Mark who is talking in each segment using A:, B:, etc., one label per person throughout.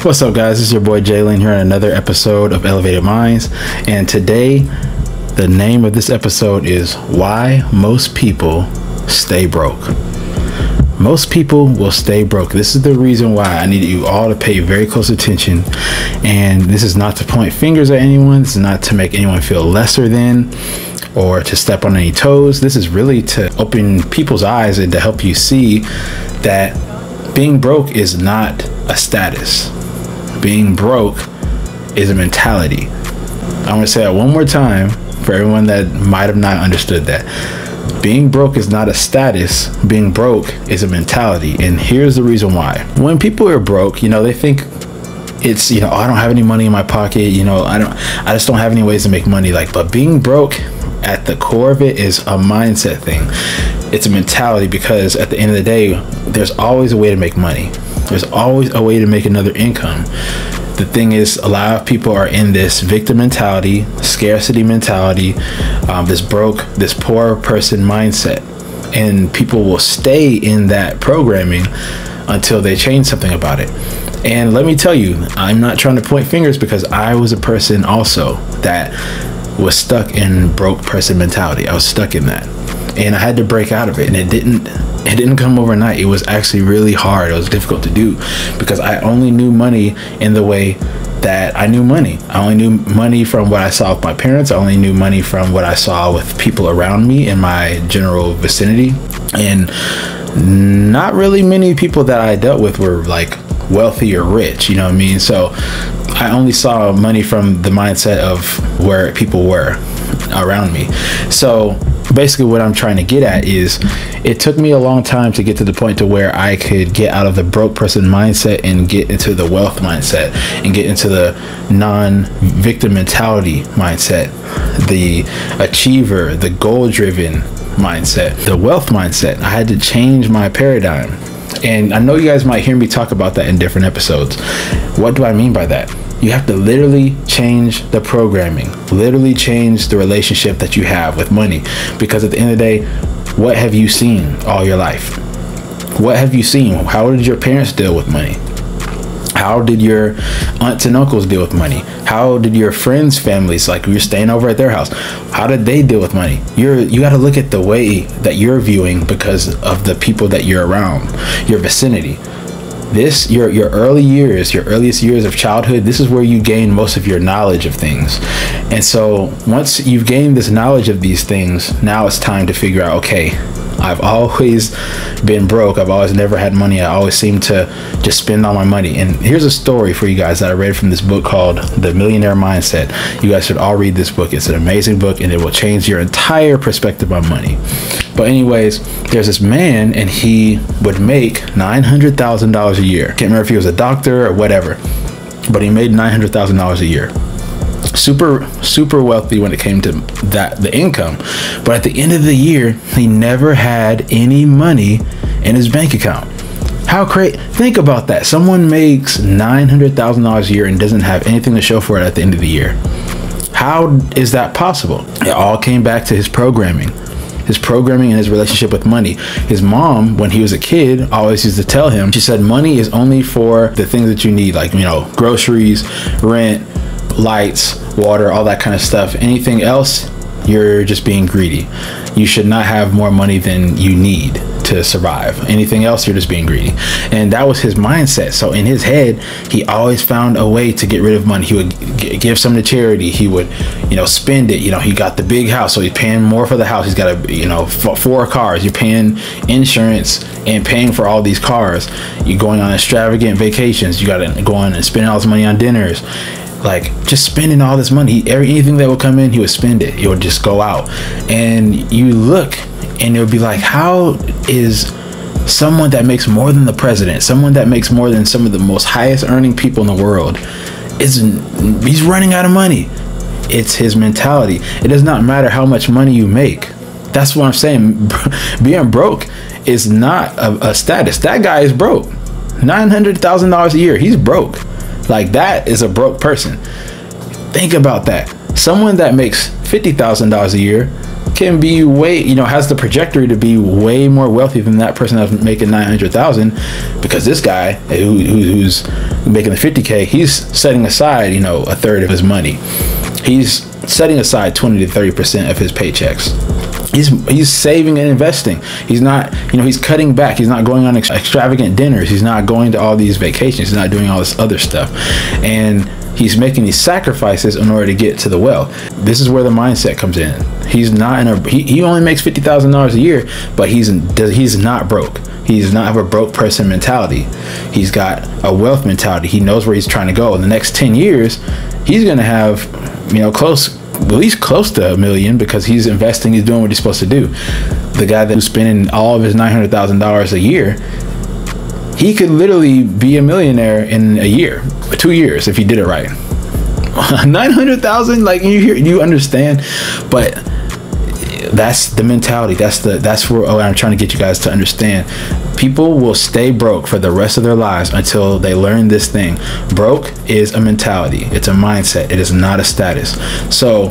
A: What's up, guys? This is your boy Jalen here on another episode of Elevated Minds, and today the name of this episode is Why Most People Stay Broke. Most people will stay broke. This is the reason why I need you all to pay very close attention. And this is not to point fingers at anyone. This is not to make anyone feel lesser than or to step on any toes. This is really to open people's eyes and to help you see that being broke is not a status. Being broke is a mentality. I'm going to say that one more time for everyone that might have not understood that. Being broke is not a status. Being broke is a mentality. And here's the reason why. When people are broke, they think it's, oh, I don't have any money in my pocket. I just don't have any ways to make money. But being broke at the core of it is a mindset thing. It's a mentality, because at the end of the day, there's always a way to make money. There's always a way to make another income. The thing is, a lot of people are in this victim mentality, scarcity mentality, this poor person mindset, and people will stay in that programming until they change something about it. And let me tell you, I'm not trying to point fingers, because I was a person also that was stuck in broke person mentality. I was stuck in that, and I had to break out of it, and it didn't come overnight. It was actually really hard. It was difficult to do, because I only knew money in the way that I knew money. I only knew money from what I saw with my parents. I only knew money from what I saw with people around me in my general vicinity. And not really many people that I dealt with were wealthy or rich, you know what I mean? So I only saw money from the mindset of where people were around me. So basically what I'm trying to get at is, it took me a long time to get to the point to where I could get out of the broke person mindset and get into the wealth mindset and get into the non-victim mentality mindset, the achiever, the goal-driven mindset, the wealth mindset. I had to change my paradigm. And I know you guys might hear me talk about that in different episodes. What do I mean by that? You have to literally change the programming, literally change the relationship that you have with money. Because at the end of the day, what have you seen all your life? What have you seen? How did your parents deal with money? How did your aunts and uncles deal with money? How did your friends' families, you're staying over at their house, how did they deal with money? You got to look at the way that you're viewing, because of the people that you're around, your vicinity. Your earliest years of childhood, this is where you gain most of your knowledge of things. And so once you've gained this knowledge of these things, now it's time to figure out, okay, I've always been broke. I've always never had money. I always seem to just spend all my money. And here's a story for you guys that I read from this book called The Millionaire Mindset. You guys should all read this book. It's an amazing book, and it will change your entire perspective on money. But anyways, there's this man, and he would make $900,000 a year. Can't remember if he was a doctor or whatever, but he made $900,000 a year. Super wealthy when it came to the income. But at the end of the year, he never had any money in his bank account. How crazy. Think about that. Someone makes $900,000 a year and doesn't have anything to show for it at the end of the year. How is that possible? It all came back to his programming and his relationship with money. His mom, when he was a kid, always used to tell him, she said, money is only for the things that you need, groceries, rent, lights, water, all that kind of stuff. Anything else, you're just being greedy. You should not have more money than you need to survive. Anything else, you're just being greedy. And that was his mindset. So in his head, he always found a way to get rid of money. He would give some to charity. He would, spend it. He got the big house, so he's paying more for the house. He's got 4 cars. You're paying insurance and paying for all these cars. You're going on extravagant vacations. You got to go on and spend all this money on dinners. Just spending all this money. Anything that would come in, he would spend it. It would just go out. And you look, and it would be how is someone that makes more than the president, someone that makes more than some of the most highest earning people in the world, he's running out of money? It's his mentality. It does not matter how much money you make. That's what I'm saying. Being broke is not a status. That guy is broke. $900,000 a year. He's broke. That is a broke person. Think about that. Someone that makes $50,000 a year can be way, has the trajectory to be way more wealthy than that person that's making 900,000, because this guy who's making the 50K, he's setting aside, a third of his money. He's setting aside 20 to 30% of his paychecks. He's saving and investing. He's not, he's cutting back. He's not going on extravagant dinners. He's not going to all these vacations. He's not doing all this other stuff. And he's making these sacrifices in order to get to the wealth. This is where the mindset comes in. He's not he only makes $50,000 a year, but he's not broke. He does not have a broke person mentality. He's got a wealth mentality. He knows where he's trying to go. In the next 10 years, he's going to have, at least close to $1 million, because he's investing, he's doing what he's supposed to do. The guy that's spending all of his $900,000 a year, he could literally be a millionaire in a year, 2 years, if he did it right. 900,000, like you understand, but that's the mentality. That's where I'm trying to get you guys to understand. People will stay broke for the rest of their lives until they learn this thing. Broke is a mentality. It's a mindset. It is not a status. So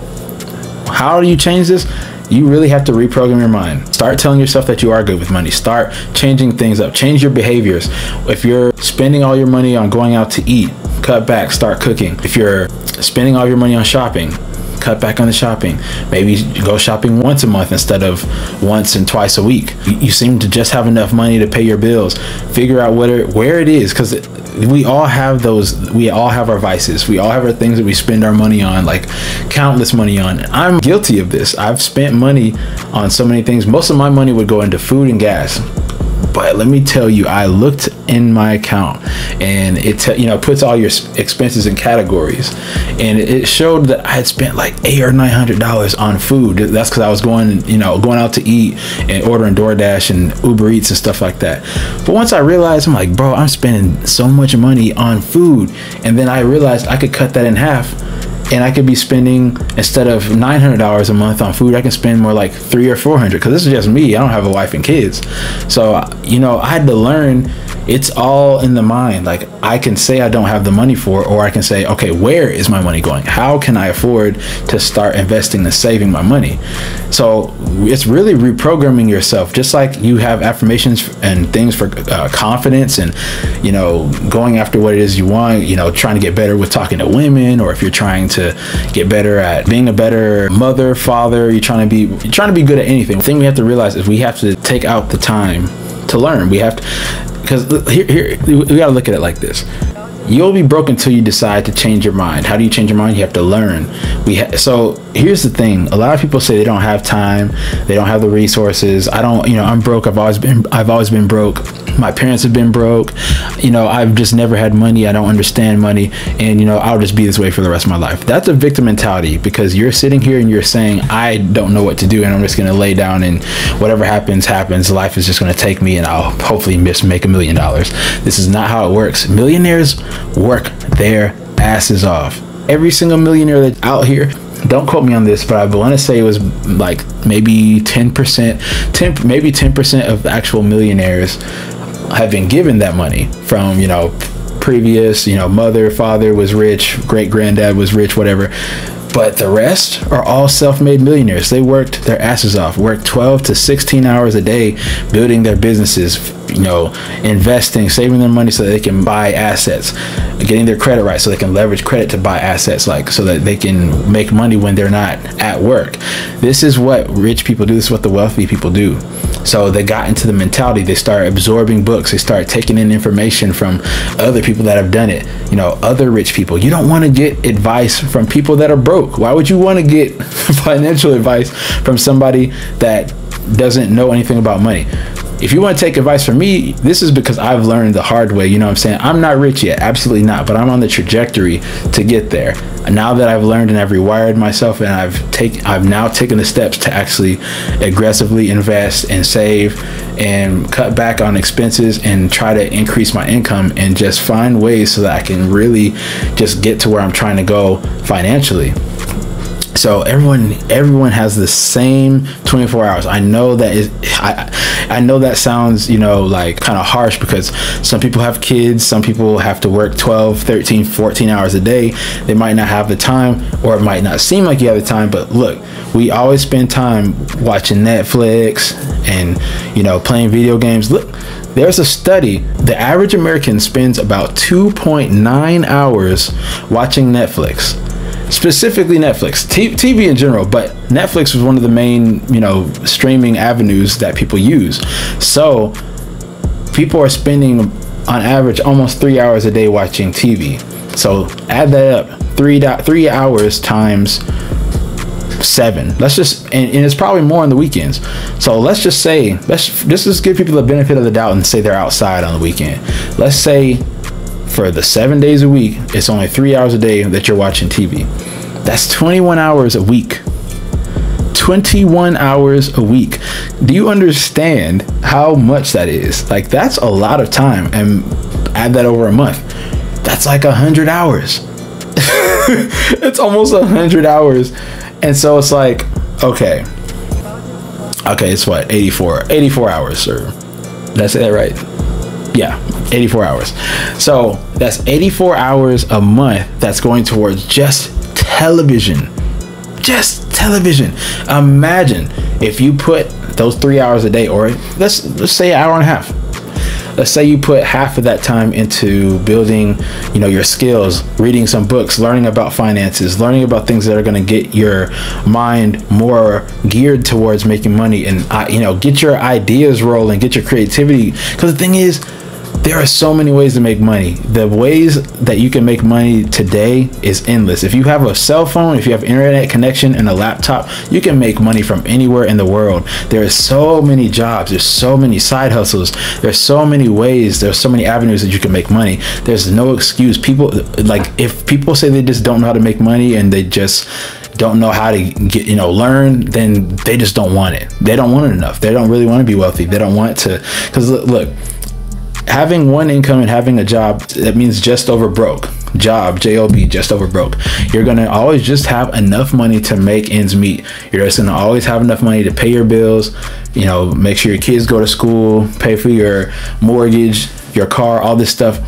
A: how do you change this? You really have to reprogram your mind. Start telling yourself that you are good with money. Start changing things up. Change your behaviors. If you're spending all your money on going out to eat, cut back, start cooking. If you're spending all your money on shopping, cut back on the shopping. Maybe go shopping once a month instead of once and twice a week. You seem to just have enough money to pay your bills. Figure out where it is, because we all have those. We all have our vices. We all have our things that we spend our money on, like countless money on. I'm guilty of this. I've spent money on so many things. Most of my money would go into food and gas. But let me tell you, I looked in my account, and it puts all your expenses in categories, and it showed that I had spent like $800 or $900 on food. That's because I was going out to eat and ordering DoorDash and Uber Eats and stuff like that. But once I realized, I'm like, bro, I'm spending so much money on food, and then I realized I could cut that in half. And I could be spending, instead of $900 a month on food, I can spend more like $300 or $400, because this is just me. I don't have a wife and kids. So, I had to learn it's all in the mind. Like, I can say I don't have the money for it, or I can say, okay, where is my money going? How can I afford to start investing and saving my money? So it's really reprogramming yourself, just like you have affirmations and things for confidence and, going after what it is you want, trying to get better with talking to women, or if you're trying to get better at being a better mother, father, you're trying to be good at anything. The thing we have to realize is we have to take out the time to learn. We have to, because here we got to look at it like this. You'll be broke until you decide to change your mind. How do you change your mind? You have to learn. So here's the thing. A lot of people say they don't have time. They don't have the resources. I'm broke. I've always been broke. My parents have been broke. I've just never had money. I don't understand money. And, I'll just be this way for the rest of my life. That's a victim mentality, because you're sitting here and you're saying, I don't know what to do, and I'm just going to lay down, and whatever happens. Life is just going to take me, and I'll hopefully make $1 million. This is not how it works. Millionaires work their asses off. Every single millionaire that's out here, don't quote me on this, but I want to say it was like maybe 10% of the actual millionaires have been given that money from, previous, mother, father was rich, great granddad was rich, whatever. But the rest are all self-made millionaires. They worked their asses off, worked 12 to 16 hours a day building their businesses, investing, saving their money so that they can buy assets, getting their credit right so they can leverage credit to buy assets, so that they can make money when they're not at work. This is what rich people do. This is what the wealthy people do. So they got into the mentality. They start absorbing books. They start taking in information from other people that have done it, other rich people. You don't want to get advice from people that are broke. Why would you want to get financial advice from somebody that doesn't know anything about money? If you want to take advice from me, this is because I've learned the hard way. You know what I'm saying? I'm not rich yet, absolutely not, but I'm on the trajectory to get there. And now that I've learned and I've rewired myself, and I've now taken the steps to actually aggressively invest and save and cut back on expenses and try to increase my income and just find ways so that I can really just get to where I'm trying to go financially. So everyone has the same 24 hours. I know I know that sounds, like kind of harsh, because some people have kids, some people have to work 12, 13, 14 hours a day. They might not have the time, or it might not seem like you have the time. But look, we always spend time watching Netflix and, playing video games. Look, there's a study. The average American spends about 2.9 hours watching Netflix. Specifically Netflix, TV in general, but Netflix was one of the main, streaming avenues that people use. So people are spending on average almost 3 hours a day watching TV. So add that up, 3 hours times 7. Let's just, and it's probably more on the weekends. So let's just give people the benefit of the doubt and say they're outside on the weekend. Let's say for the 7 days a week, it's only 3 hours a day that you're watching TV. That's 21 hours a week. 21 hours a week. Do you understand how much that is? Like, that's a lot of time. And add that over a month, that's like 100 hours. It's almost 100 hours. And so it's like, okay, it's what, 84 hours, or did I say that right? Yeah, 84 hours. So that's 84 hours a month that's going towards just television. Just television. Imagine if you put those 3 hours a day, or let's say an hour and a half. Let's say you put half of that time into building, your skills, reading some books, learning about finances, learning about things that are going to get your mind more geared towards making money, and, get your ideas rolling, get your creativity. Because the thing is, there are so many ways to make money. The ways that you can make money today is endless. If you have a cell phone, if you have internet connection and a laptop, you can make money from anywhere in the world. There are so many jobs. There's so many side hustles. There's so many ways. There's so many avenues that you can make money. There's no excuse. People, like, if people say they just don't know how to make money and they just don't know how to get, learn, then they just don't want it. They don't want it enough. They don't really want to be wealthy. They don't want to, because look, having one income and having a job, that means just over broke. Job, J-O-B, just over broke. You're going to always just have enough money to make ends meet. You're just going to always have enough money to pay your bills, make sure your kids go to school, pay for your mortgage, your car, all this stuff.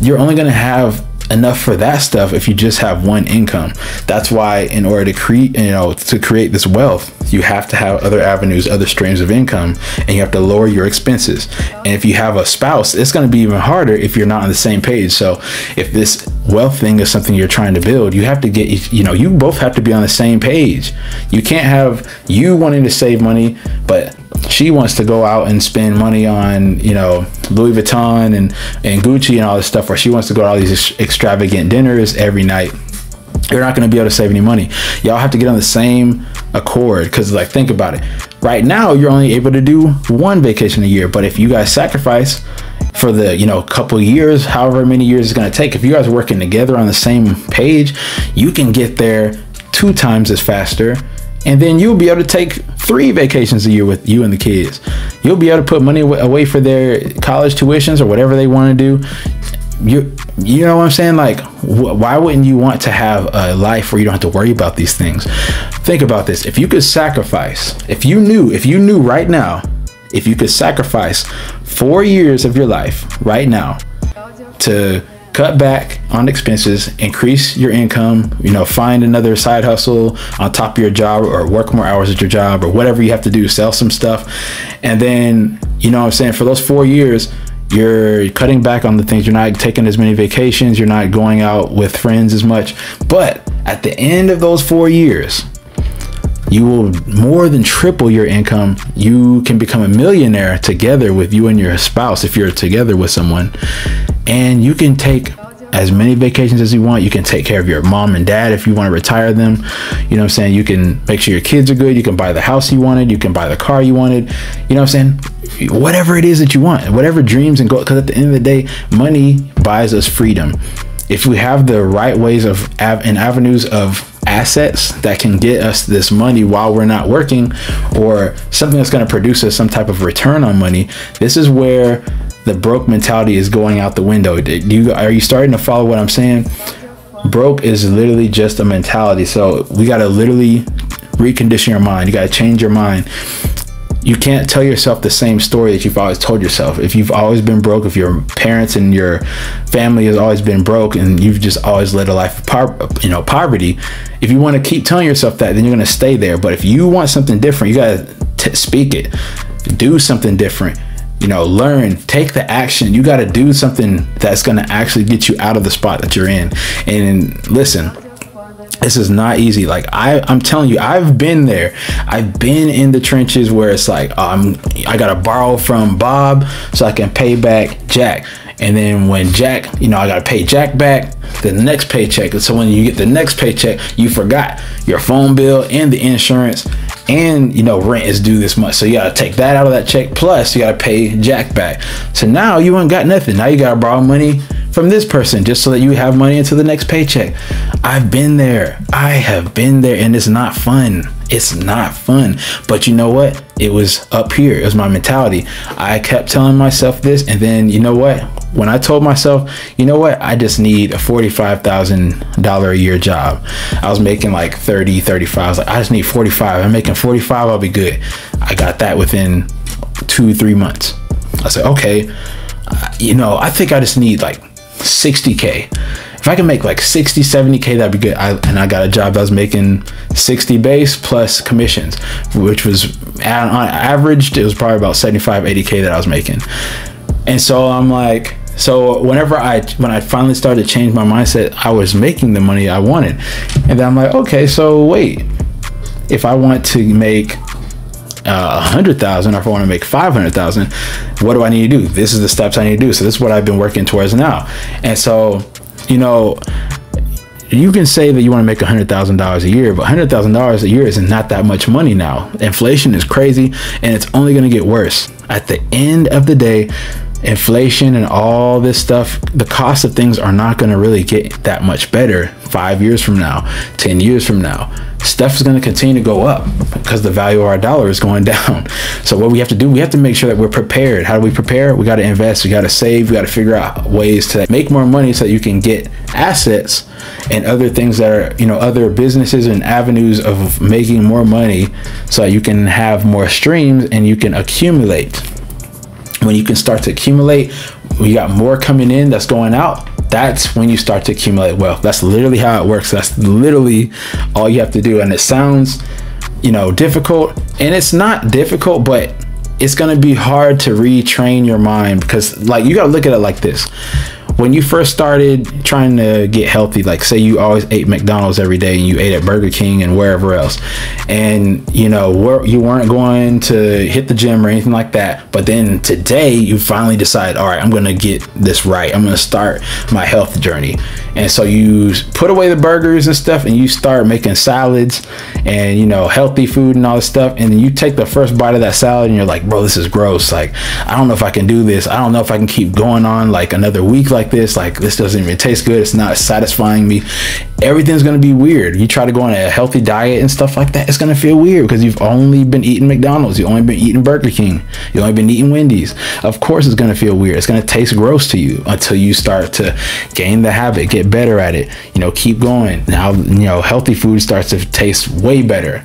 A: You're only going to have enough for that stuff if you just have one income. That's why, in order to create this wealth, you have to have other avenues, other streams of income, and you have to lower your expenses. And if you have a spouse, it's going to be even harder if you're not on the same page. So if this wealth thing is something you're trying to build, you have to get, you both have to be on the same page. You can't have you wanting to save money, but she wants to go out and spend money on, Louis Vuitton and Gucci and all this stuff, or she wants to go to all these extravagant dinners every night. You're not going to be able to save any money. Y'all have to get on the same accord, because, like, think about it. Right now, you're only able to do one vacation a year, but if you guys sacrifice for the, couple years, however many years it's going to take, if you guys are working together on the same page, you can get there 2 times as faster. And then you'll be able to take 3 vacations a year with you and the kids. You'll be able to put money away for their college tuitions or whatever they want to do. You know what I'm saying? Like, why wouldn't you want to have a life where you don't have to worry about these things? Think about this. If you could sacrifice, if you knew right now, if you could sacrifice 4 years of your life right now to cut back on expenses, increase your income, find another side hustle on top of your job, or work more hours at your job, or whatever you have to do, sell some stuff. And then, for those 4 years, you're cutting back on the things. You're not taking as many vacations. You're not going out with friends as much. But at the end of those 4 years, you will more than triple your income. You can become a millionaire together with you and your spouse if you're together with someone. And you can take as many vacations as you want. You can take care of your mom and dad if you want to retire them. You can make sure your kids are good. You can buy the house you wanted. You can buy the car you wanted. Whatever it is that you want, whatever dreams and goals. Because at the end of the day, money buys us freedom. If we have the right ways and avenues of assets that can get us this money while we're not working, or something that's going to produce us some type of return on money, this is where the broke mentality is going out the window. Are you starting to follow what I'm saying? broke is literally just a mentality. So we got to literally recondition your mind. You got to change your mind. You can't tell yourself the same story that you've always told yourself. If you've always been broke, if your parents and your family has always been broke, and you've just always led a life of poverty, if you want to keep telling yourself that, then you're going to stay there. But if you want something different, you got to speak it, do something different, learn, take the action. You got to do something that's going to actually get you out of the spot that you're in. And listen, this is not easy. Like I'm telling you, I've been there. I've been in the trenches where it's like, I got to borrow from Bob so I can pay back Jack. And then when Jack, I got to pay Jack back the next paycheck. And so when you get the next paycheck, you forgot your phone bill and the insurance, and rent is due this much. So you got to take that out of that check. Plus you got to pay Jack back. So now you ain't got nothing. Now you got to borrow money from this person just so that you have money until the next paycheck. I've been there. I have been there, and it's not fun. It's not fun. But you know what? It was up here. It was my mentality. I kept telling myself this, and then you know what? When I told myself, you know what? I just need a $45,000 a year job. I was making like 30, 35. I was like, I just need 45. I'm making 45. I'll be good. I got that within 2-3 months. I said, okay, I think I just need like 60K. If I can make like 60, 70K, that'd be good. And I got a job that was making 60 base plus commissions, which was on average, it was probably about 75, 80K that I was making. And so I'm like, so when I finally started to change my mindset, I was making the money I wanted. And then I'm like, okay, so wait, if I want to make 100,000, or if I want to make 500,000, what do I need to do? This is the steps I need to do. So this is what I've been working towards now. And so, you can say that you want to make $100,000 a year, but $100,000 a year is not that much money now. Inflation is crazy, and it's only going to get worse. At the end of the day, inflation and all this stuff, the cost of things are not going to really get that much better 5 years from now, 10 years from now. Stuff is going to continue to go up because the value of our dollar is going down. So what we have to do, we have to make sure that we're prepared. How do we prepare? We got to invest, we got to save, we got to figure out ways to make more money so that you can get assets and other things that are, other businesses and avenues of making more money so that you can have more streams and you can accumulate. When you can start to accumulate, when you got more coming in that's going out, that's when you start to accumulate wealth. That's literally how it works. That's literally all you have to do. And it sounds, difficult, and it's not difficult, but it's going to be hard to retrain your mind, because like, you got to look at it like this. When you first started trying to get healthy, like say you always ate McDonald's every day and you ate at Burger King and wherever else, and you weren't going to hit the gym or anything like that, but then today you finally decide, all right, I'm going to get this right. I'm going to start my health journey. And so you put away the burgers and stuff, and you start making salads and healthy food and all this stuff, and then you take the first bite of that salad and you're like, bro, this is gross. Like, I don't know if I can do this. I don't know if I can keep going on like another week like this. Like, this doesn't even taste good. It's not satisfying me. Everything's going to be weird. You try to go on a healthy diet and stuff like that, it's going to feel weird because you've only been eating McDonald's. You've only been eating Burger King. You've only been eating Wendy's. Of course it's going to feel weird. It's going to taste gross to you until you start to gain the habit, get better at it, keep going. Now, healthy food starts to taste way better.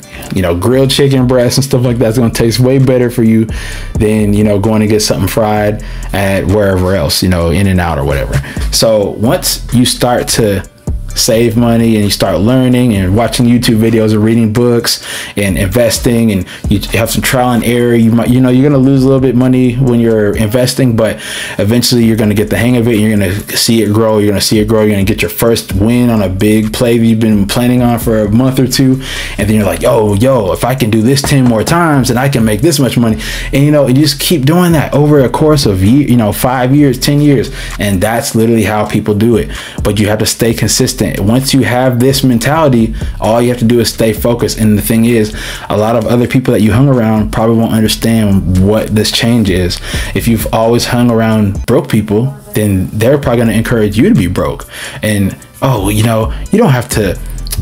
A: Grilled chicken breasts and stuff like that's going to taste way better for you than, going to get something fried at wherever else, In-N-Out or whatever. So once you start to save money and you start learning and watching YouTube videos or reading books and investing, and you have some trial and error, you're going to lose a little bit of money when you're investing, but eventually you're going to get the hang of it. You're going to see it grow. You're going to see it grow. You're going to get your first win on a big play that you've been planning on for a month or two. And then you're like, yo, if I can do this 10 more times, and I can make this much money. And, you just keep doing that over a course of 5 years, 10 years. And that's literally how people do it. But you have to stay consistent. Once you have this mentality, all you have to do is stay focused. And the thing is, a lot of other people that you hung around probably won't understand what this change is. If you've always hung around broke people, then they're probably going to encourage you to be broke. And you don't have to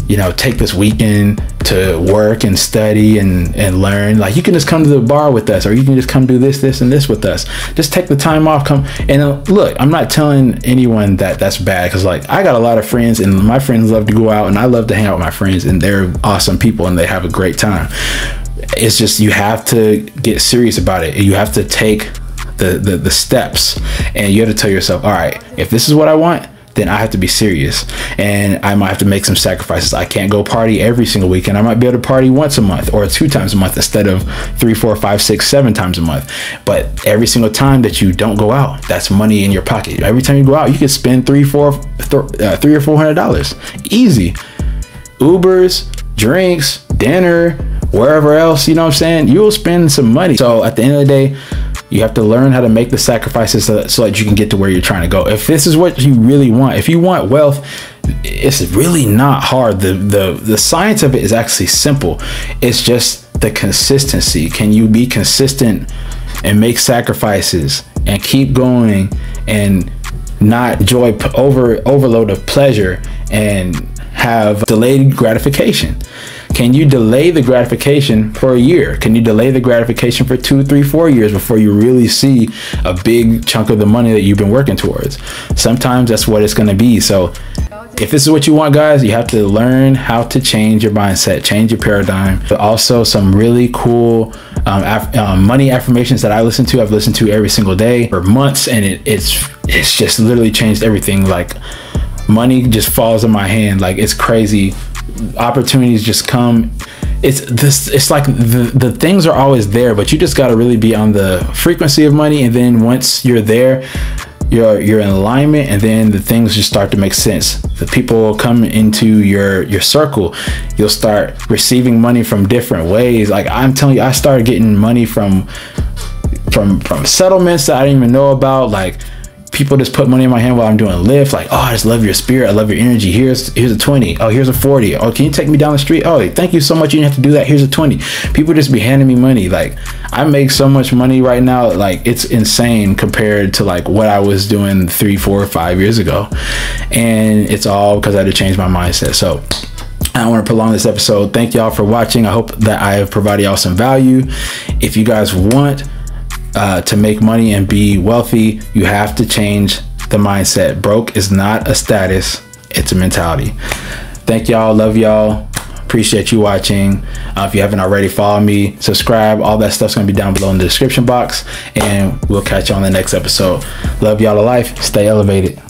A: you know, take this weekend to work and study and learn. Like, you can just come to the bar with us, or you can just come do this and this with us. Just take the time off, come. And look, I'm not telling anyone that that's bad, because like, I got a lot of friends, and my friends love to go out, and I love to hang out with my friends, and they're awesome people and they have a great time. It's just, you have to get serious about it. You have to take the steps, and you have to tell yourself, all right, if this is what I want, then I have to be serious, and I might have to make some sacrifices. I can't go party every single weekend. I might be able to party once a month or 2 times a month instead of 3, 4, 5, 6, 7 times a month. But every single time that you don't go out, that's money in your pocket. Every time you go out, you can spend $300 or $400 easy. Ubers, drinks, dinner, wherever else, you know what I'm saying? You'll spend some money. So at the end of the day, you have to learn how to make the sacrifices so that you can get to where you're trying to go. If this is what you really want, if you want wealth, it's really not hard. The science of it is actually simple. It's just the consistency. Can you be consistent and make sacrifices and keep going and not enjoy overload of pleasure and have delayed gratification? Can you delay the gratification for a year? Can you delay the gratification for 2, 3, 4 years before you really see a big chunk of the money that you've been working towards? Sometimes that's what it's going to be. So if this is what you want, guys, you have to learn how to change your mindset, change your paradigm. But also some really cool money affirmations that I listen to. I've listened to every single day for months, and it's just literally changed everything. Like, money just falls in my hand. Like, it's crazy. Opportunities just come. It's like the things are always there, but you just got to really be on the frequency of money. And then once you're there, you're in alignment, and then the things just start to make sense. The people will come into your circle. You'll start receiving money from different ways. Like, I'm telling you, I started getting money from settlements that I didn't even know about. Like, people just put money in my hand while I'm doing a lift. Like, oh, I just love your spirit. I love your energy. Here's a 20. Oh, here's a 40. Oh, can you take me down the street? Oh, thank you so much. You didn't have to do that. Here's a 20. People just be handing me money. Like, I make so much money right now. Like, it's insane compared to like what I was doing 3, 4, 5 years ago. And it's all because I had to change my mindset. So I don't want to prolong this episode. Thank y'all for watching. I hope that I have provided y'all some value. If you guys want to make money and be wealthy, you have to change the mindset. Broke is not a status, it's a mentality. Thank y'all. Love y'all. Appreciate you watching. If you haven't already, follow me, subscribe. All that stuff's gonna be down below in the description box, and we'll catch you on the next episode. Love y'all to life. Stay elevated.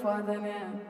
B: For the man.